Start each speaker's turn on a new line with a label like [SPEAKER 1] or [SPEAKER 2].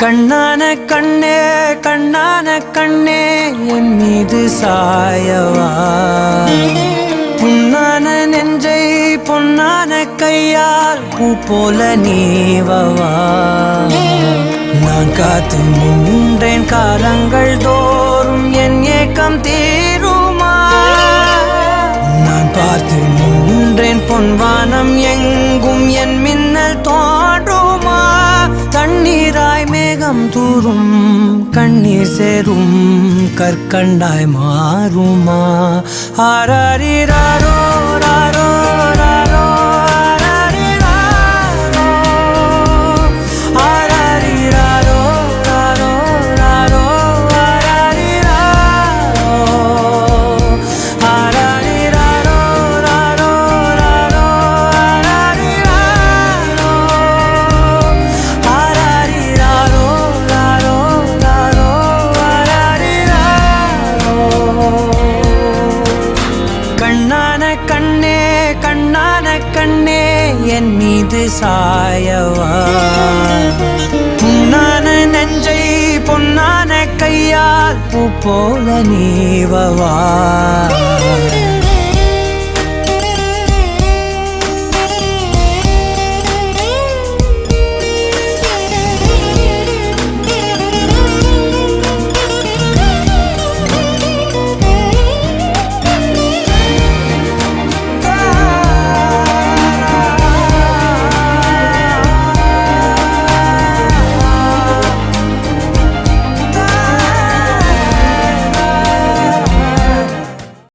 [SPEAKER 1] கண்ணான கண்ணே கண்ணான கண்ணே என் மீது சாயவா புண்ணான நெஞ்சை பொன்னான கையால் பூ போல நீவவா நான் காத்து நின்றேன் காலங்கள் தோறும் என் ஏக்கம் தீருமா நான் பார்த்து நின்றேன் பொன்வானம் எங்கும் என் மின்னல் தோன்றுமா தண்ணீராய் மேகம் தூரும் கண்ணீர் சேரும் கற்கண்டாய் மாறுமா ஆராரிராரோ ராரோ ராரோ ஆராரிராரோ ராரோ ராரோ ஆராரிராரோ ராரோ ராரோ ஆராரிராரோ ராரோ ராரோ கண்ணான கண்ணே கண்ணான கண்ணே என் மீது சாயவா புண்ணான நெஞ்சை பொன்னான கையால் பூ போல நீவவா